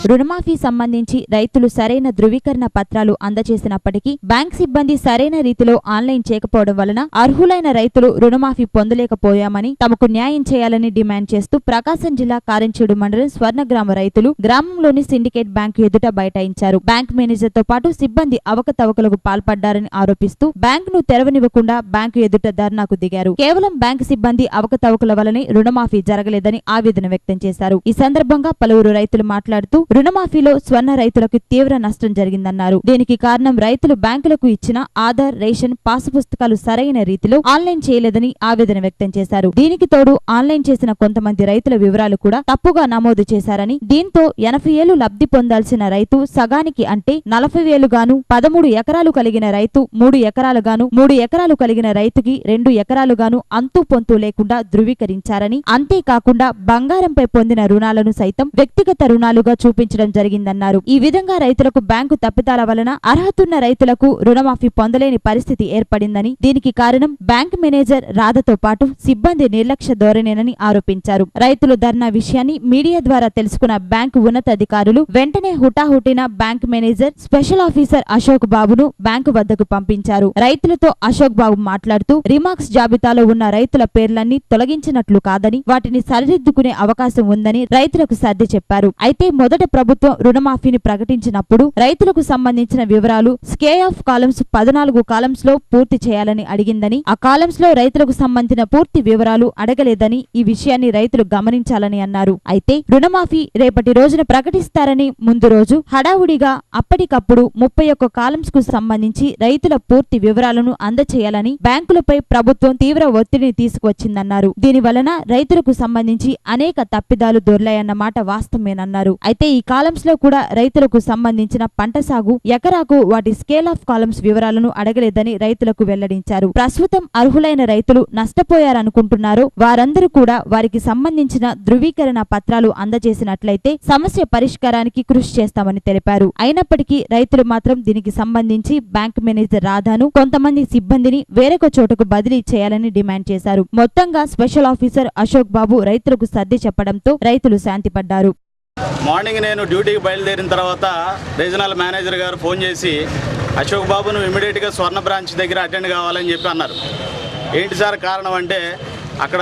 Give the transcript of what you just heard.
రుణమాఫీ సంబంధించి రైతులు సరైన ధృవీకరణ పత్రాలు అందజేసినప్పటికీ బ్యాంక్ సిబ్బంది సరైన రీతిలో ఆన్లైన్ చేయకపోవడం వలన అర్హులైన రైతులు రుణమాఫీ పొందలేకపోయామని తమకు న్యాయం చేయాలని డిమాండ్ చేస్తూ ప్రకాశం జిల్లా కారంచేడు మండలం స్వర్ణగ్రామ రైతులు గ్రామంలోని సిండికేట్ బ్యాంకు ఎదుట బైఠాయించారు. బ్యాంక్ మేనేజర్తో పాటు సిబ్బంది అవకతవకలకు పాల్పడ్డారని ఆరోపిస్తూ బ్యాంకును తెరవనివ్వకుండా బ్యాంకు ఎదుట ధర్నాకు దిగారు. కేవలం బ్యాంకు సిబ్బంది అవకతవకల వలనే రుణమాఫీ జరగలేదని ఆవేదన వ్యక్తం చేశారు. ఈ సందర్భంగా పలువురు రైతులు మాట్లాడుతూ రుణమాఫీలో స్వర్ణ రైతులకు తీవ్ర నష్టం జరిగిందన్నారు. దీనికి కారణం రైతులు బ్యాంకులకు ఇచ్చిన ఆధార్, రేషన్, పాసు పుస్తకాలు సరైన రీతిలో ఆన్లైన్ చేయలేదని ఆవేదన వ్యక్తం చేశారు. దీనికి తోడు ఆన్లైన్ చేసిన కొంతమంది రైతుల వివరాలు కూడా తప్పుగా నమోదు చేశారని, దీంతో 80 ఏళ్లు లబ్ధి పొందాల్సిన రైతు సగానికి అంటే 40,000 గాను, 13 ఎకరాలు కలిగిన రైతు 3 ఎకరాలు గాను, 3 ఎకరాలు కలిగిన రైతుకి 2 ఎకరాలు గాను అంతు పొంతు లేకుండా ధృవీకరించారని, అంతేకాకుండా బంగారంపై పొందిన రుణాలను సైతం వ్యక్తిగత రుణాలుగా చూపించడం జరిగిందన్నారు. ఈ విధంగా రైతులకు బ్యాంకు తప్పిదాల వలన అర్హతున్న రైతులకు రుణమాఫీ పొందలేని పరిస్థితి ఏర్పడిందని, దీనికి కారణం బ్యాంక్ మేనేజర్ రాధతో పాటు సిబ్బంది నిర్లక్ష్య ధోరణేనని ఆరోపించారు. రైతులు ధర్నా విషయాన్ని మీడియా ద్వారా తెలుసుకున్న బ్యాంకు ఉన్నతాధికారులు వెంటనే హుటాహుటిన bank manager, special officer Ashok బాబును బ్యాంకు వద్దకు పంపించారు. రైతులతో అశోక్ బాబు మాట్లాడుతూ రిమార్క్స్ జాబితాలో ఉన్న రైతుల పేర్లన్నీ తొలగించినట్లు కాదని, వాటిని సరిదిద్దుకునే అవకాశం ఉందని రైతులకు సర్ది చెప్పారు. అయితే మొదట ప్రభుత్వం రుణమాఫీని ప్రకటించినప్పుడు రైతులకు సంబంధించిన వివరాలు స్కేల్ ఆఫ్ కాలమ్స్ 14 కాలమ్స్ లో పూర్తి చేయాలని అడిగిందని, ఆ కాలమ్స్ లో రైతులకు సంబంధించిన పూర్తి వివరాలు అడగలేదని, ఈ విషయాన్ని రైతులు గమనించాలని అన్నారు. అయితే రుణమాఫీ రేపటి రోజున ప్రకటిస్తారని ముందు రోజు హడావుడిగా అప్పటికప్పుడు 31 కాలమ్స్ కు సంబంధించి రైతుల పూర్తి వివరాలను అందచేయాలని బ్యాంకులపై ప్రభుత్వం తీవ్ర ఒత్తిడిని తీసుకువచ్చిందన్నారు. దీని వలన రైతులకు సంబంధించి అనేక తప్పిదాలు దొర్లాయన్న మాట వాస్తవమేనన్నారు. అయితే ఈ కాలమ్స్ లో కూడా రైతులకు సంబంధించిన పంట సాగు, ఎకరాకు వాటి స్కేల్ ఆఫ్ కాలమ్స్ వివరాలను అడగలేదని రైతులకు వెల్లడించారు. ప్రస్తుతం అర్హులైన రైతులు నష్టపోయారనుకుంటున్నారో వారందరూ కూడా వారికి సంబంధించిన ధృవీకరణ పత్రాలు అందజేసినట్లయితే సమస్య పరిష్కారానికి కృషి చేస్తామని తెలిపారు. అయినప్పటికీ రైతులు మాత్రం దీనికి సంబంధించి బ్యాంక్ మేనేజర్ రాధాను, కొంతమంది సిబ్బందిని వేరొక చోటకు బదిలీ చేయాలని డిమాండ్ చేశారు. మొత్తంగా స్పెషల్ ఆఫీసర్ అశోక్ బాబు రైతులకు సర్ది చెప్పడంతో రైతులు శాంతిపడ్డారు. మార్నింగ్ నేను డ్యూటీకి బయలుదేరిన తర్వాత రీజనల్ మేనేజర్ గారు ఫోన్ చేసి అశోక్ బాబును ఇమీడియట్గా స్వర్ణ బ్రాంచ్ దగ్గర అటెండ్ కావాలని చెప్పి అన్నారు. ఏంటి సార్ కారణం అంటే అక్కడ